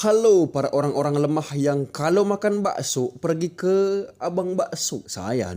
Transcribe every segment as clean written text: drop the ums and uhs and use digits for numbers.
Halo para orang-orang lemah yang kalau makan bakso pergi ke abang bakso. Saya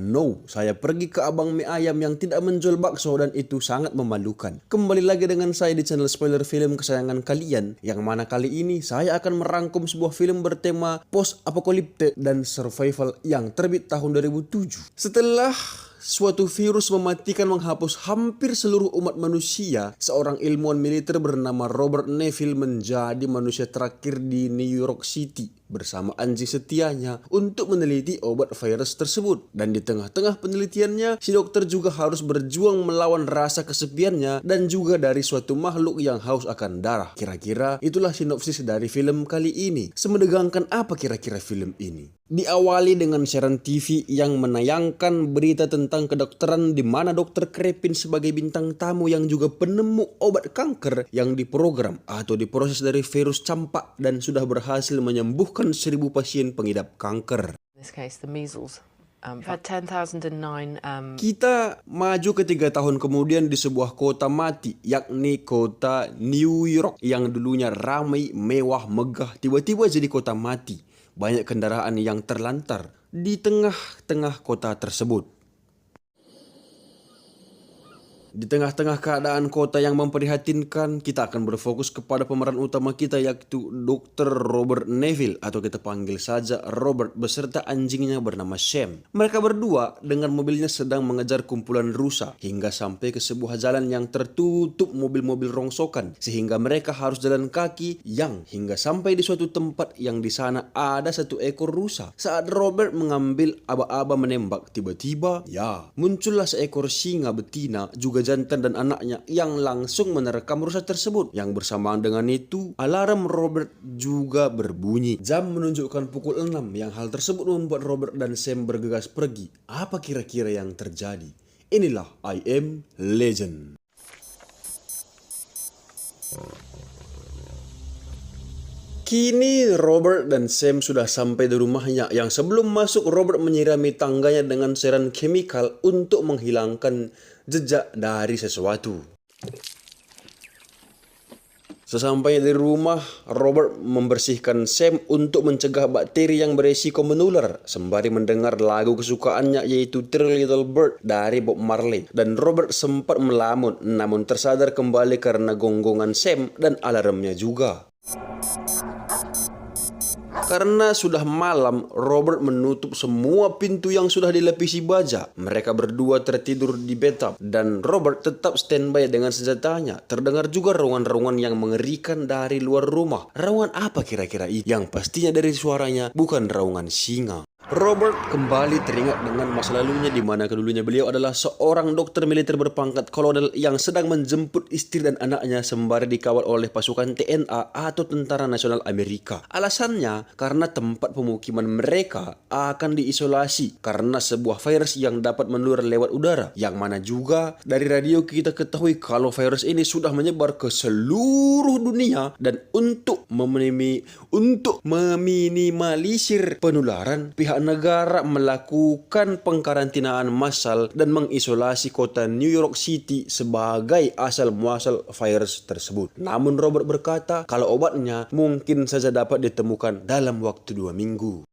pergi ke abang mie ayam yang tidak menjual bakso dan itu sangat memalukan. Kembali lagi dengan saya di channel spoiler film kesayangan kalian, yang mana kali ini saya akan merangkum sebuah film bertema post-apokaliptik dan survival yang terbit tahun 2007. Setelah suatu virus mematikan menghapus hampir seluruh umat manusia, seorang ilmuwan militer bernama Robert Neville menjadi manusia terakhir di New York City bersama anjing setianya untuk meneliti obat virus tersebut. Dan di tengah-tengah penelitiannya, si dokter juga harus berjuang melawan rasa kesepiannya dan juga dari suatu makhluk yang haus akan darah. Kira-kira itulah sinopsis dari film kali ini. Semegangkan apa kira-kira film ini? Diawali dengan siaran TV yang menayangkan berita tentang kedokteran di mana Dr. Krepin sebagai bintang tamu yang juga penemu obat kanker yang diprogram atau diproses dari virus campak dan sudah berhasil menyembuhkan 1.000 pasien pengidap kanker. In this case, the measles. Had 10,009. Kita maju ke 3 tahun kemudian di sebuah kota mati, yakni kota New York yang dulunya ramai, mewah, megah, tiba-tiba jadi kota mati. Banyak kendaraan yang terlantar di tengah-tengah kota tersebut. Di tengah-tengah keadaan kota yang memprihatinkan, kita akan berfokus kepada pemeran utama kita, yaitu Dr. Robert Neville atau kita panggil saja Robert beserta anjingnya bernama Sam. Mereka berdua dengan mobilnya sedang mengejar kumpulan rusa hingga sampai ke sebuah jalan yang tertutup mobil-mobil rongsokan, sehingga mereka harus jalan kaki yang hingga sampai di suatu tempat yang di sana ada satu ekor rusa. Saat Robert mengambil aba-aba menembak, tiba-tiba muncullah seekor singa betina juga jantan dan anaknya yang langsung menerkam rusa tersebut. Yang bersamaan dengan itu, alarm Robert juga berbunyi. Jam menunjukkan pukul 6 yang hal tersebut membuat Robert dan Sam bergegas pergi. Apa kira-kira yang terjadi? Inilah I Am Legend. Kini Robert dan Sam sudah sampai di rumahnya yang sebelum masuk Robert menyirami tangganya dengan cairan kimikal untuk menghilangkan jejak dari sesuatu. Sesampainya di rumah, Robert membersihkan Sam untuk mencegah bakteri yang beresiko menular sembari mendengar lagu kesukaannya yaitu Three Little Bird dari Bob Marley. Dan Robert sempat melamun namun tersadar kembali karena gonggongan Sam dan alarmnya juga. Karena sudah malam, Robert menutup semua pintu yang sudah dilapisi baja. Mereka berdua tertidur di bathtub dan Robert tetap standby dengan senjatanya. Terdengar juga raungan-raungan yang mengerikan dari luar rumah. Raungan apa kira-kira itu? Yang pastinya dari suaranya bukan raungan singa. Robert kembali teringat dengan masa lalunya di mana kedulunya beliau adalah seorang dokter militer berpangkat kolonel yang sedang menjemput istri dan anaknya sembari dikawal oleh pasukan TNA atau Tentara Nasional Amerika. Alasannya karena tempat pemukiman mereka akan diisolasi karena sebuah virus yang dapat menular lewat udara, yang mana juga dari radio kita ketahui kalau virus ini sudah menyebar ke seluruh dunia. Dan untuk meminimalisir penularan, pihak negara melakukan pengkarantinaan massal dan mengisolasi kota New York City sebagai asal muasal virus tersebut. Namun Robert berkata kalau obatnya mungkin saja dapat ditemukan dalam waktu 2 minggu.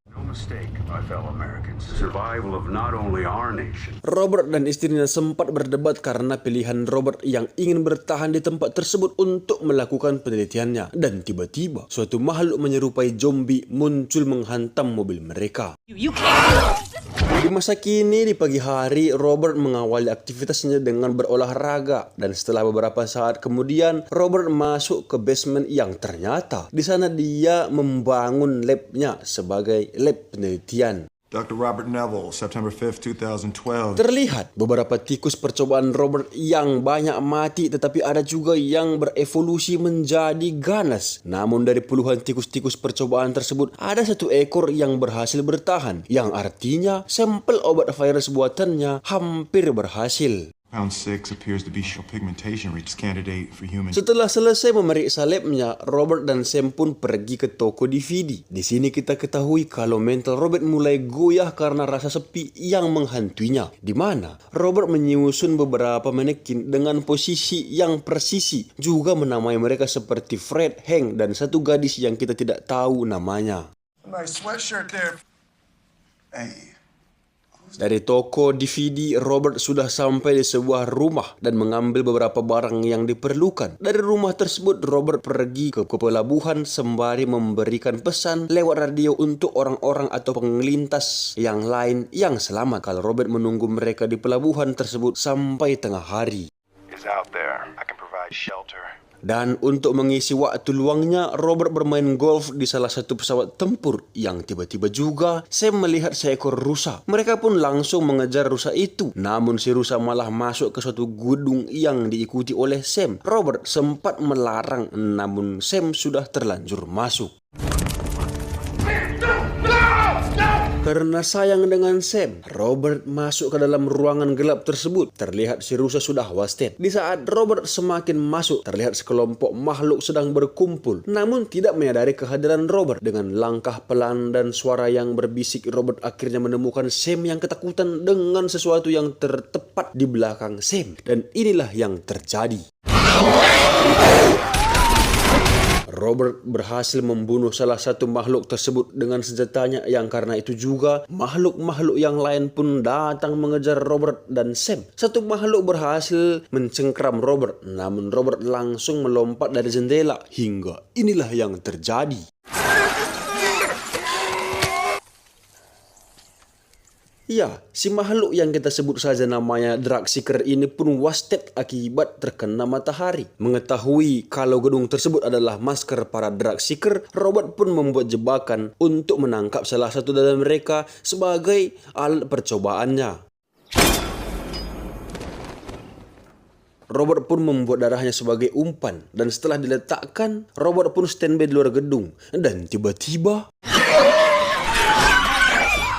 Robert dan istrinya sempat berdebat karena pilihan Robert yang ingin bertahan di tempat tersebut untuk melakukan penelitiannya. Dan tiba-tiba suatu makhluk menyerupai zombie muncul menghantam mobil mereka. Di masa kini, di pagi hari, Robert mengawali aktivitasnya dengan berolahraga. Dan setelah beberapa saat kemudian, Robert masuk ke basement yang ternyata di sana dia membangun labnya sebagai lab penelitian. Dr. Robert Neville, September 5th, 2012. Terlihat beberapa tikus percobaan Robert yang banyak mati, tetapi ada juga yang berevolusi menjadi ganas. Namun dari puluhan tikus-tikus percobaan tersebut, ada satu ekor yang berhasil bertahan, yang artinya sampel obat virus buatannya hampir berhasil. Pound 6 appears to be pigmentation reach candidate for human. Setelah selesai memeriksa labnya, Robert dan Sam pun pergi ke toko DVD. Di sini kita ketahui kalau mental Robert mulai goyah karena rasa sepi yang menghantuinya. Di mana Robert menyusun beberapa manekin dengan posisi yang persisi, juga menamai mereka seperti Fred, Hank, dan satu gadis yang kita tidak tahu namanya. Nice sweatshirt there. Hey. Dari toko DVD, Robert sudah sampai di sebuah rumah dan mengambil beberapa barang yang diperlukan. Dari rumah tersebut, Robert pergi ke pelabuhan sembari memberikan pesan lewat radio untuk orang-orang atau pengelintas yang lain yang selamat. Kalau Robert menunggu mereka di pelabuhan tersebut sampai tengah hari. Is out there. I can provide shelter. Dan untuk mengisi waktu luangnya, Robert bermain golf di salah satu pesawat tempur yang tiba-tiba juga Sam melihat seekor rusa. Mereka pun langsung mengejar rusa itu. Namun si rusa malah masuk ke suatu gedung yang diikuti oleh Sam. Robert sempat melarang, namun Sam sudah terlanjur masuk. Karena sayang dengan Sam, Robert masuk ke dalam ruangan gelap tersebut. Terlihat si rusa sudah wasted. Di saat Robert semakin masuk, terlihat sekelompok makhluk sedang berkumpul. Namun tidak menyadari kehadiran Robert. Dengan langkah pelan dan suara yang berbisik, Robert akhirnya menemukan Sam yang ketakutan dengan sesuatu yang tertepat di belakang Sam. Dan inilah yang terjadi. Robert berhasil membunuh salah satu makhluk tersebut dengan senjatanya yang karena itu juga makhluk-makhluk yang lain pun datang mengejar Robert dan Sam. Satu makhluk berhasil mencengkram Robert, namun Robert langsung melompat dari jendela hingga inilah yang terjadi. Ya, si makhluk yang kita sebut saja namanya Drugseeker ini pun wasted akibat terkena matahari. Mengetahui kalau gedung tersebut adalah masker para Drugseeker, Robert pun membuat jebakan untuk menangkap salah satu dari mereka sebagai alat percobaannya. Robert pun membuat darahnya sebagai umpan, dan setelah diletakkan, Robert pun standby di luar gedung. Dan tiba-tiba...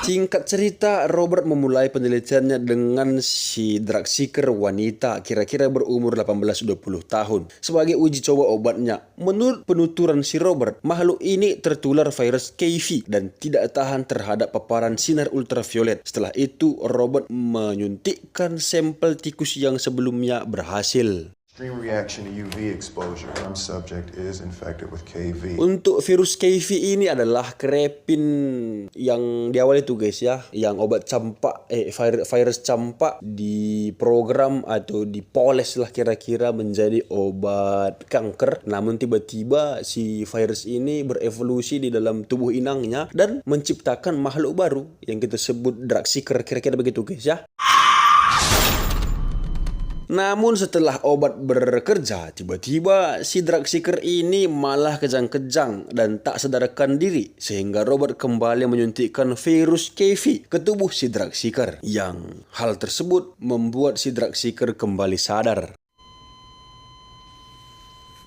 Singkat cerita, Robert memulai penelitiannya dengan si Drugseeker wanita kira-kira berumur 18-20 tahun sebagai uji coba obatnya. Menurut penuturan si Robert, makhluk ini tertular virus KV dan tidak tahan terhadap paparan sinar ultraviolet. Setelah itu, Robert menyuntikkan sampel tikus yang sebelumnya berhasil. Extreme reaction to UV exposure. Some subject is infected with KV. Untuk virus KV ini adalah krepin yang di awal itu guys ya, yang obat campak, virus campak diprogram atau dipoles lah kira-kira menjadi obat kanker. Namun tiba-tiba si virus ini berevolusi di dalam tubuh inangnya dan menciptakan makhluk baru yang kita sebut Drugseeker, kira-kira begitu guys ya. Namun setelah obat bekerja, tiba-tiba si Drugseeker ini malah kejang-kejang dan tak sadarkan diri. Sehingga Robert kembali menyuntikkan virus KV ke tubuh si Drugseeker. Yang hal tersebut membuat si Drugseeker kembali sadar.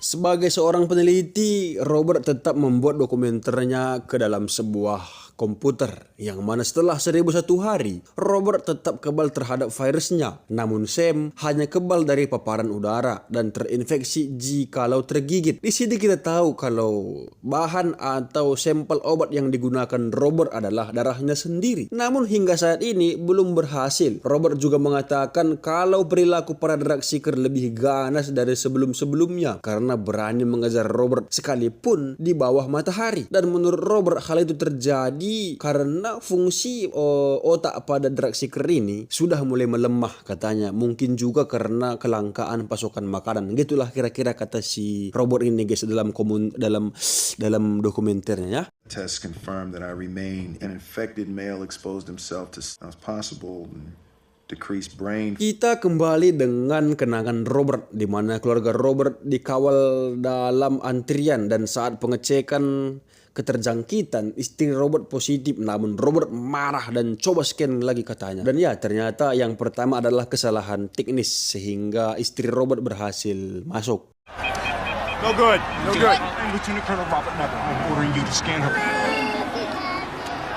Sebagai seorang peneliti, Robert tetap membuat dokumenternya ke dalam sebuah komputer, yang mana setelah 1001 hari, Robert tetap kebal terhadap virusnya. Namun Sam hanya kebal dari paparan udara dan terinfeksi jikalau tergigit. Di sini kita tahu kalau bahan atau sampel obat yang digunakan Robert adalah darahnya sendiri. Namun hingga saat ini belum berhasil. Robert juga mengatakan kalau perilaku para Drugseeker lebih ganas dari sebelum-sebelumnya karena berani mengejar Robert sekalipun di bawah matahari. Dan menurut Robert hal itu terjadi karena fungsi otak pada Drugseeker ini sudah mulai melemah katanya. Mungkin juga karena kelangkaan pasokan makanan. Gitulah kira-kira kata si Robert ini guys dalam dokumenternya ya. Tests confirmed that I remain an infected male exposed himself to possible decreased brain. Kita kembali dengan kenangan Robert, di mana keluarga Robert dikawal dalam antrian dan saat pengecekan keterjangkitan istri Robert positif, namun Robert marah dan coba scan lagi katanya. Dan ya ternyata yang pertama adalah kesalahan teknis sehingga istri Robert berhasil masuk. No good. No good. I'm Lieutenant Colonel Robert Neville. I'm ordering you to scan her.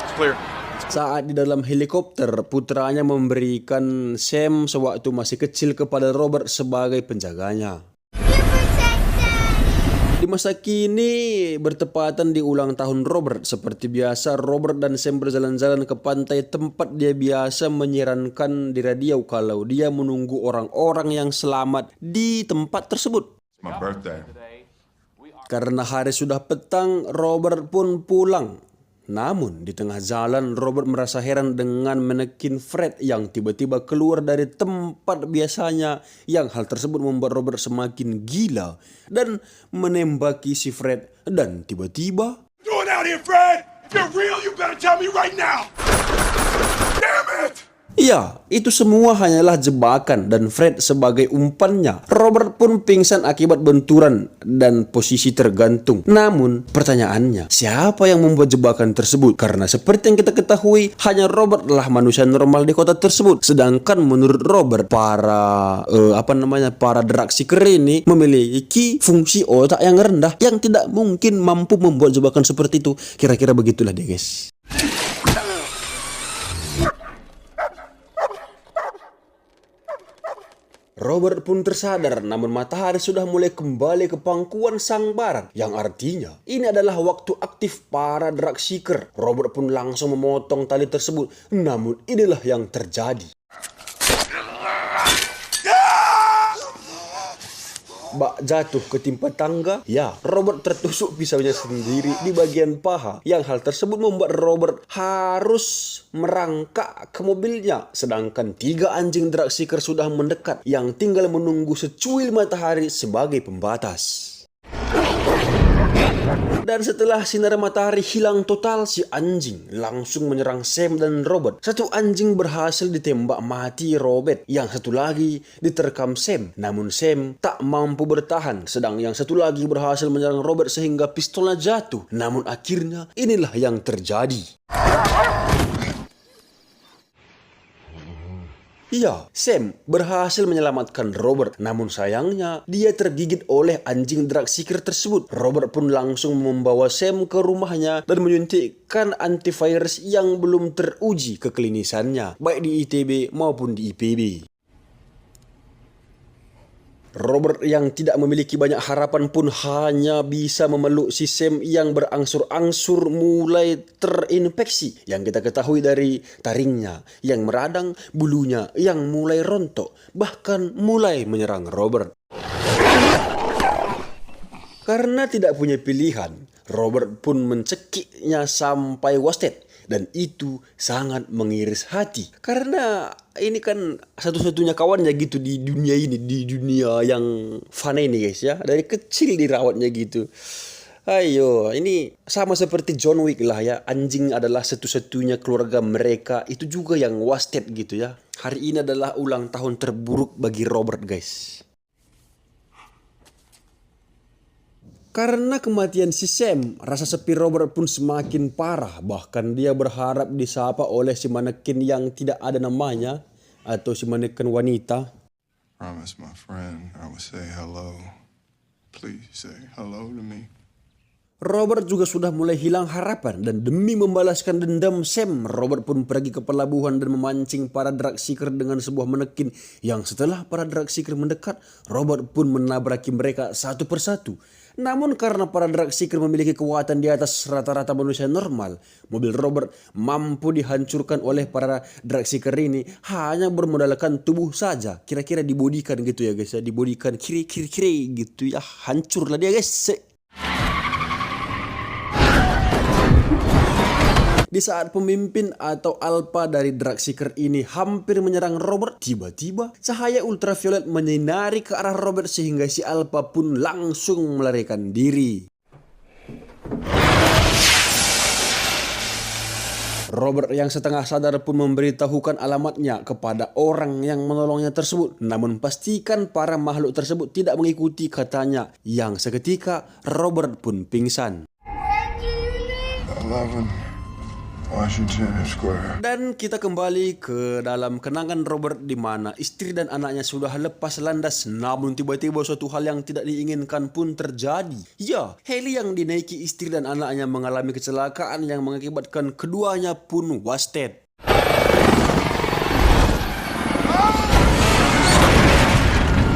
It's clear. Saat di dalam helikopter, putranya memberikan Sam sewaktu masih kecil kepada Robert sebagai penjaganya. Di masa kini, bertepatan di ulang tahun Robert, seperti biasa Robert dan Sam berjalan-jalan ke pantai tempat dia biasa menyiarkan di radio kalau dia menunggu orang-orang yang selamat di tempat tersebut. My birthday. Karena hari sudah petang, Robert pun pulang. Namun di tengah jalan Robert merasa heran dengan manekin Fred yang tiba-tiba keluar dari tempat biasanya, yang hal tersebut membuat Robert semakin gila dan menembaki si Fred. Dan tiba-tiba, Doing out here, Fred? If you're real, you better tell me right now. Damn it! ya, itu semua hanyalah jebakan dan Fred sebagai umpannya. Robert pun pingsan akibat benturan dan posisi tergantung. Namun pertanyaannya, siapa yang membuat jebakan tersebut? Karena seperti yang kita ketahui, hanya Robert lah manusia normal di kota tersebut. Sedangkan menurut Robert, para drug seeker ini memiliki fungsi otak yang rendah yang tidak mungkin mampu membuat jebakan seperti itu. Kira-kira begitulah dia, guys. Robert pun tersadar, namun matahari sudah mulai kembali ke pangkuan sang barat, yang artinya ini adalah waktu aktif para drug seeker. Robert pun langsung memotong tali tersebut, namun inilah yang terjadi. Bak jatuh ketimpa tangga. Ya, Robert tertusuk pisaunya sendiri di bagian paha, yang hal tersebut membuat Robert harus merangkak ke mobilnya. Sedangkan 3 anjing drug seeker sudah mendekat, yang tinggal menunggu secuil matahari sebagai pembatas. Dan setelah sinar matahari hilang total, si anjing langsung menyerang Sam dan Robert. Satu anjing berhasil ditembak mati Robert, yang satu lagi diterkam Sam. Namun Sam tak mampu bertahan, sedang yang satu lagi berhasil menyerang Robert sehingga pistolnya jatuh. Namun akhirnya inilah yang terjadi. Ya, Sam berhasil menyelamatkan Robert, namun sayangnya dia tergigit oleh anjing drug seeker tersebut. Robert pun langsung membawa Sam ke rumahnya dan menyuntikkan antivirus yang belum teruji keklinisannya, baik di ITB maupun di IPB. Robert yang tidak memiliki banyak harapan pun hanya bisa memeluk si Sam yang berangsur-angsur mulai terinfeksi, yang kita ketahui dari taringnya yang meradang, bulunya yang mulai rontok, bahkan mulai menyerang Robert. Karena tidak punya pilihan, Robert pun mencekiknya sampai wasted. Dan itu sangat mengiris hati. Karena ini kan satu-satunya kawannya gitu di dunia ini. Di dunia yang fana ini, guys, ya. Dari kecil dirawatnya gitu. Ayo, ini sama seperti John Wick lah ya. Anjing adalah satu-satunya keluarga mereka. Itu juga yang wasted gitu ya. Hari ini adalah ulang tahun terburuk bagi Robert, guys. Karena kematian si Sam, rasa sepi Robert pun semakin parah. Bahkan dia berharap disapa oleh si manekin yang tidak ada namanya, atau si manekin wanita. Promise, my friend, I will say hello. Please say hello to me. Robert juga sudah mulai hilang harapan, dan demi membalaskan dendam Sam, Robert pun pergi ke pelabuhan dan memancing para drug seeker dengan sebuah manekin, yang setelah para drug seeker mendekat, Robert pun menabraki mereka satu persatu. Namun karena para drug seeker memiliki kekuatan di atas rata-rata manusia normal, mobil Robert mampu dihancurkan oleh para drug seeker ini hanya bermodalkan tubuh saja. Kira-kira dibodikan gitu ya, guys ya, dibodikan kiri gitu ya, hancurlah dia, guys. Di saat pemimpin atau alpha dari drug seeker ini hampir menyerang Robert, tiba-tiba cahaya ultraviolet menyinari ke arah Robert sehingga si alpha pun langsung melarikan diri. Robert yang setengah sadar pun memberitahukan alamatnya kepada orang yang menolongnya tersebut. Namun pastikan para makhluk tersebut tidak mengikuti katanya, yang seketika Robert pun pingsan. 11, Washington Square. Dan kita kembali ke dalam kenangan Robert di mana istri dan anaknya sudah lepas landas, namun tiba-tiba suatu hal yang tidak diinginkan pun terjadi. Ya, heli yang dinaiki istri dan anaknya mengalami kecelakaan yang mengakibatkan keduanya pun wasted.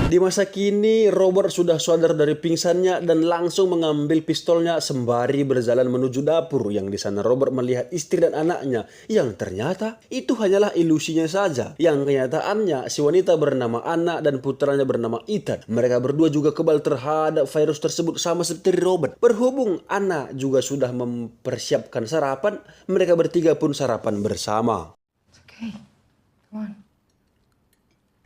Di masa kini, Robert sudah sadar dari pingsannya dan langsung mengambil pistolnya sembari berjalan menuju dapur. Yang di sana Robert melihat istri dan anaknya yang ternyata itu hanyalah ilusinya saja. Yang kenyataannya si wanita bernama Anna dan putranya bernama Ethan. Mereka berdua juga kebal terhadap virus tersebut sama seperti Robert. Berhubung Anna juga sudah mempersiapkan sarapan, mereka bertiga pun sarapan bersama. It's okay. Come on.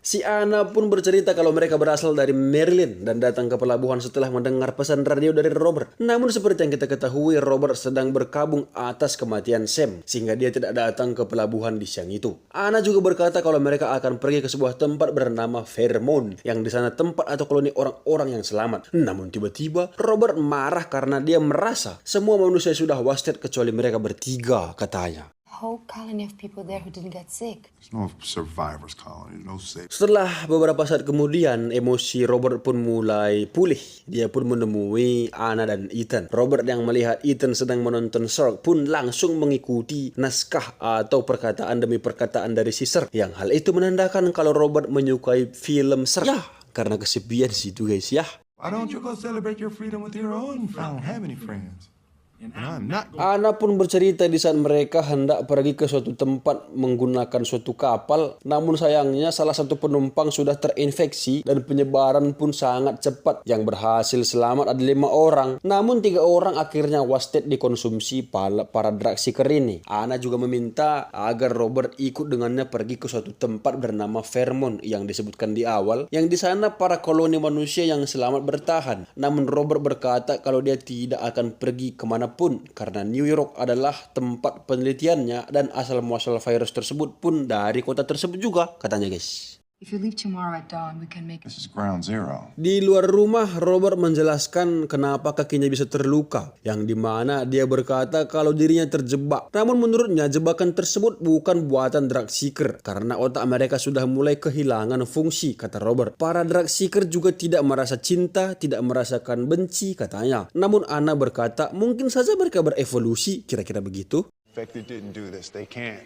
Si Anna pun bercerita kalau mereka berasal dari Maryland dan datang ke pelabuhan setelah mendengar pesan radio dari Robert. Namun seperti yang kita ketahui, Robert sedang berkabung atas kematian Sam, sehingga dia tidak datang ke pelabuhan di siang itu. Anna juga berkata kalau mereka akan pergi ke sebuah tempat bernama Fairmont, yang di sana tempat atau koloni orang-orang yang selamat. Namun tiba-tiba Robert marah karena dia merasa semua manusia sudah wasted kecuali mereka bertiga, katanya. Whole colony of people there who didn't get sick. There's no survivors colony, no safe. Setelah beberapa saat kemudian, emosi Robert pun mulai pulih. Dia pun menemui Anna dan Ethan. Robert yang melihat Ethan sedang menonton Shark pun langsung mengikuti naskah atau perkataan demi perkataan dari si Shark. Yang hal itu menandakan kalau Robert menyukai film Shark. Ya, karena kesepian situ guys ya. Why don't you go celebrate your freedom with your own? I don't have any friends. And I'm not going. Ana pun bercerita di saat mereka hendak pergi ke suatu tempat menggunakan suatu kapal, namun sayangnya salah satu penumpang sudah terinfeksi dan penyebaran pun sangat cepat. Yang berhasil selamat ada 5 orang, namun 3 orang akhirnya wasted dikonsumsi para drug seeker ini. Ana juga meminta agar Robert ikut dengannya pergi ke suatu tempat bernama Fairmont yang disebutkan di awal, yang di sana para koloni manusia yang selamat bertahan. Namun Robert berkata kalau dia tidak akan pergi kemana pun karena New York adalah tempat penelitiannya dan asal-muasal virus tersebut pun dari kota tersebut juga, katanya guys. If you leave tomorrow at dawn, we can make This is ground zero. Di luar rumah, Robert menjelaskan kenapa kakinya bisa terluka, yang dimana dia berkata kalau dirinya terjebak. Namun menurutnya jebakan tersebut bukan buatan drug seeker karena otak mereka sudah mulai kehilangan fungsi, kata Robert. Para drug seeker juga tidak merasa cinta, tidak merasakan benci, katanya. Namun Anna berkata mungkin saja mereka berevolusi, kira-kira begitu. Infected didn't do this. They can't.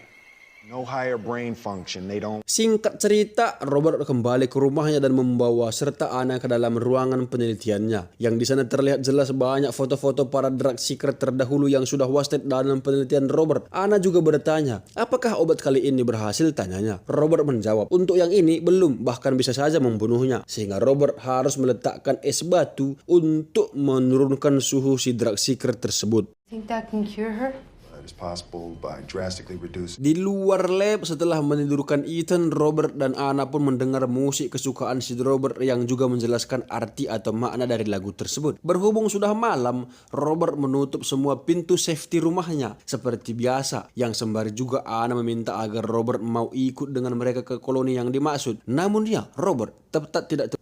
No higher brain function. They don't. Singkat cerita, Robert kembali ke rumahnya dan membawa serta Anna ke dalam ruangan penelitiannya. Yang di sana terlihat jelas banyak foto-foto para drug seeker terdahulu yang sudah wasted dalam penelitian Robert. Anna juga bertanya, apakah obat kali ini berhasil, tanyanya. Robert menjawab, untuk yang ini belum, bahkan bisa saja membunuhnya. Sehingga Robert harus meletakkan es batu untuk menurunkan suhu si drug seeker tersebut. think that can cure her? That is possible by drastically reducing. Di luar lab, setelah menidurkan Ethan, Robert dan Anna pun mendengar musik kesukaan si Robert yang juga menjelaskan arti atau makna dari lagu tersebut. Berhubung sudah malam, Robert menutup semua pintu safety rumahnya seperti biasa. Yang sembari juga Anna meminta agar Robert mau ikut dengan mereka ke koloni yang dimaksud. Namun Robert tetap tidak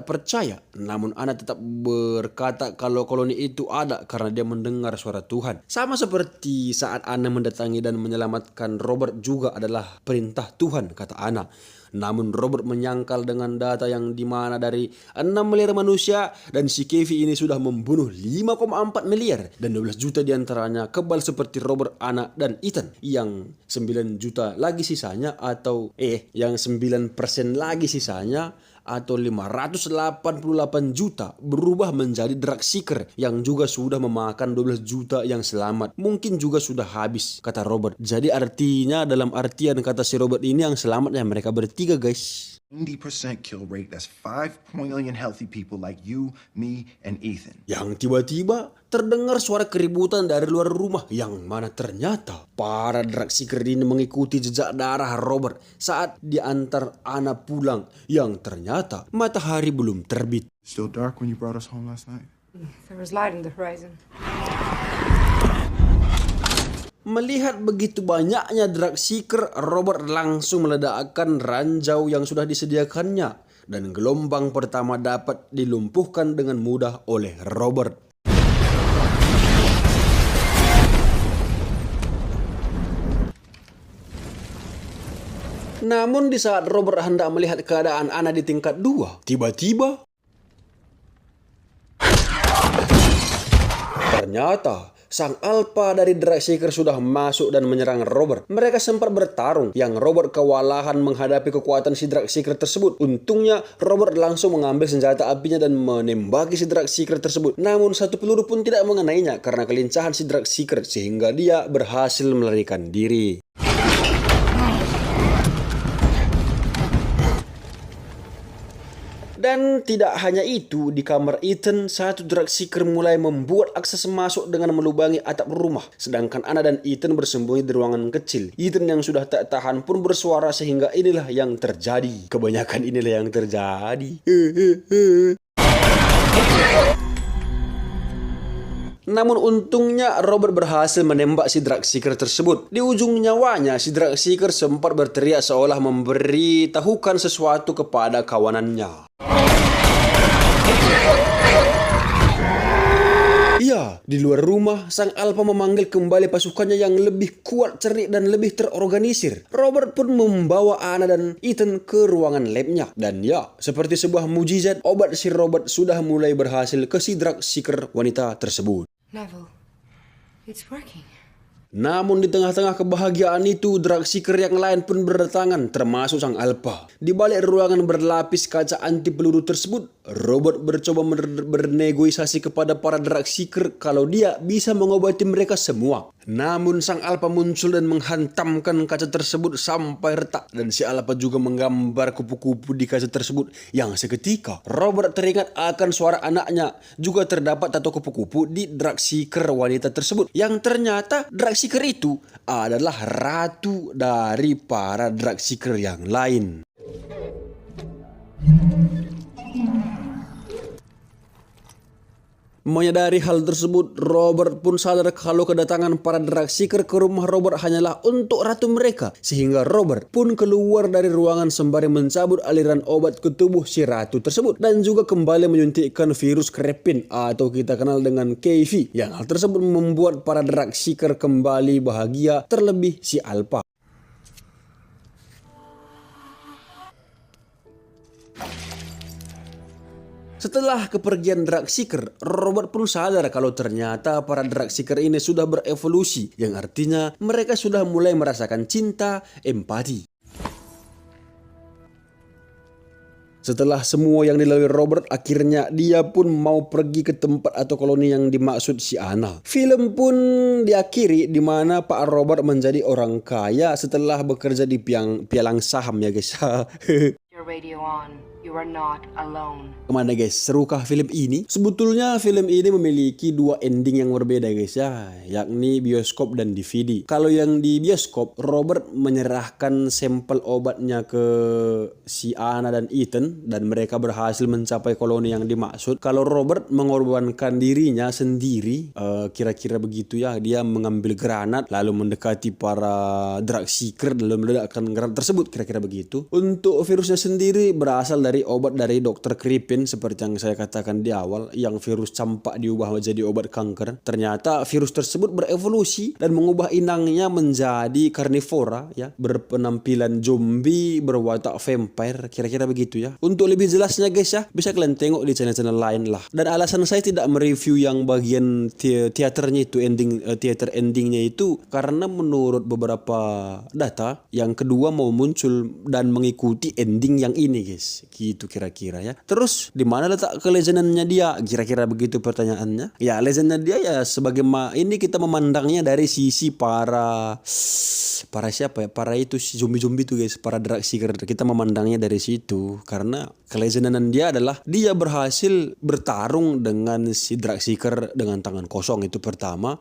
percaya. Namun Anna tetap berkata kalau koloni itu ada karena dia mendengar suara Tuhan. Sama seperti saat Anna mendatangi dan menyelamatkan Robert juga adalah perintah Tuhan, kata Anna. Namun Robert menyangkal dengan data yang dimana dari 6 miliar manusia dan si Kevin ini sudah membunuh 5,4 miliar dan 12 juta diantaranya kebal seperti Robert, Anna dan Ethan. Yang 9 juta lagi sisanya atau yang 9% lagi sisanya atau 588 juta berubah menjadi drug seeker yang juga sudah memakan 12 juta yang selamat. Mungkin juga sudah habis, kata Robert. Jadi artinya dalam artian kata si Robert ini yang selamat ya mereka bertiga guys. 90% kill rate. That's 5 million healthy people like you, me, and Ethan. Yang tiba-tiba terdengar suara keributan dari luar rumah yang mana ternyata para drug seeker ini mengikuti jejak darah Robert saat diantar Anna pulang yang ternyata matahari belum terbit. Still dark when you brought us home last night? There was light on the horizon. Melihat begitu banyaknya drug seeker, Robert langsung meledakkan ranjau yang sudah disediakannya dan gelombang pertama dapat dilumpuhkan dengan mudah oleh Robert. Namun di saat Robert hendak melihat keadaan Anna di tingkat 2, tiba-tiba ternyata sang Alpha dari Darkseeker sudah masuk dan menyerang Robert. Mereka sempat bertarung, yang Robert kewalahan menghadapi kekuatan si Darkseeker tersebut. Untungnya Robert langsung mengambil senjata apinya dan menembaki si Darkseeker tersebut. Namun satu peluru pun tidak mengenainya karena kelincahan si Darkseeker, sehingga dia berhasil melarikan diri. Dan tidak hanya itu, di kamar Ethan, satu Darkseeker mulai membuat akses masuk dengan melubangi atap rumah. Sedangkan Anna dan Ethan bersembunyi di ruangan kecil. Ethan yang sudah tak tahan pun bersuara, sehingga inilah yang terjadi. Kebanyakan inilah yang terjadi. Namun untungnya Robert berhasil menembak si Darkseeker tersebut. Di ujung nyawanya, si Darkseeker sempat berteriak seolah memberitahukan sesuatu kepada kawanannya. Iya, di luar rumah, sang Alpha memanggil kembali pasukannya yang lebih kuat, cerdik, dan lebih terorganisir. Robert pun membawa Anna dan Ethan ke ruangan labnya. Dan ya, seperti sebuah mujizat, obat si Robert sudah mulai berhasil ke si Darkseeker wanita tersebut. Neville, it's working. Namun di tengah-tengah kebahagiaan itu, Darkseeker yang lain pun berdatangan, termasuk sang Alpha. Di balik ruangan berlapis kaca anti peluru tersebut, Robert mencoba bernegosiasi kepada para Darkseeker kalau dia bisa mengobati mereka semua. Namun sang Alpha muncul dan menghantamkan kaca tersebut sampai retak, dan si Alpha juga menggambar kupu-kupu di kaca tersebut. Yang seketika Robert teringat akan suara anaknya. Juga terdapat tato kupu-kupu di Darkseeker wanita tersebut, yang ternyata Darkseeker itu adalah ratu dari para Darkseeker yang lain. Menyadari hal tersebut, Robert pun sadar kalau kedatangan para Darkseeker ke rumah Robert hanyalah untuk ratu mereka. Sehingga Robert pun keluar dari ruangan sembari mencabut aliran obat ke tubuh si ratu tersebut. Dan juga kembali menyuntikkan virus Krepin atau kita kenal dengan KV. Yang hal tersebut membuat para Darkseeker kembali bahagia, terlebih si Alpha. Setelah kepergian Darkseeker, Robert pun sadar kalau ternyata para Darkseeker ini sudah berevolusi, yang artinya mereka sudah mulai merasakan cinta, empati. Setelah semua yang dilalui Robert, akhirnya dia pun mau pergi ke tempat atau koloni yang dimaksud si Anna. Film pun diakhiri di mana Pak Robert menjadi orang kaya setelah bekerja di pialang saham ya guys. Your radio on. You are not alone. Kemana guys? Serukah film ini? Sebetulnya film ini memiliki dua ending yang berbeda guys ya, yakni bioskop dan DVD. Kalau yang di bioskop, Robert menyerahkan sampel obatnya ke si Anna dan Ethan dan mereka berhasil mencapai koloni yang dimaksud. Kalau Robert mengorbankan dirinya sendiri, kira-kira begitu ya. Dia mengambil granat lalu mendekati para Darkseeker dalam meledakkan granat tersebut, kira-kira begitu. Untuk virusnya sendiri berasal dari obat dari Dr. Kripin seperti yang saya katakan di awal, yang virus campak diubah menjadi obat kanker. Ternyata virus tersebut berevolusi dan mengubah inangnya menjadi karnivora ya, berpenampilan zombie berwatak vampire, kira-kira begitu ya. Untuk lebih jelasnya guys ya, bisa kalian tengok di channel-channel lain lah. Dan alasan saya tidak mereview yang bagian teaternya itu, teater endingnya itu, karena menurut beberapa data yang kedua mau muncul dan mengikuti ending yang ini guys. Gitu kira-kira ya. Terus di mana letak kelezenannya dia? Kira-kira begitu pertanyaannya. Ya, lezennya dia ya sebagai ini kita memandangnya dari sisi para siapa ya? Para itu si zombie-zombie itu guys, para Darkseeker. Kita memandangnya dari situ karena kelezenan dia adalah dia berhasil bertarung dengan si Darkseeker dengan tangan kosong, itu pertama.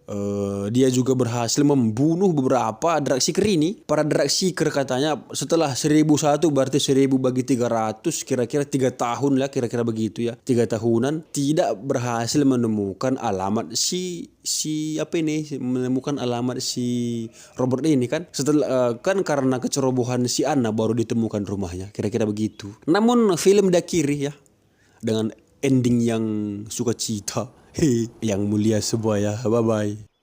Dia juga berhasil membunuh beberapa Darkseeker ini. Para Darkseeker katanya setelah 1001 berarti 1000 bagi 300, kira-kira 3 tahun lah, kira-kira begitu ya, 3 tahunan tidak berhasil menemukan alamat menemukan alamat si Robert ini kan. Setelah kan karena kecerobohan si Anna baru ditemukan rumahnya, kira-kira begitu. Namun film diakhiri ya dengan ending yang sukacita. Yang mulia sebuah ya. Bye bye.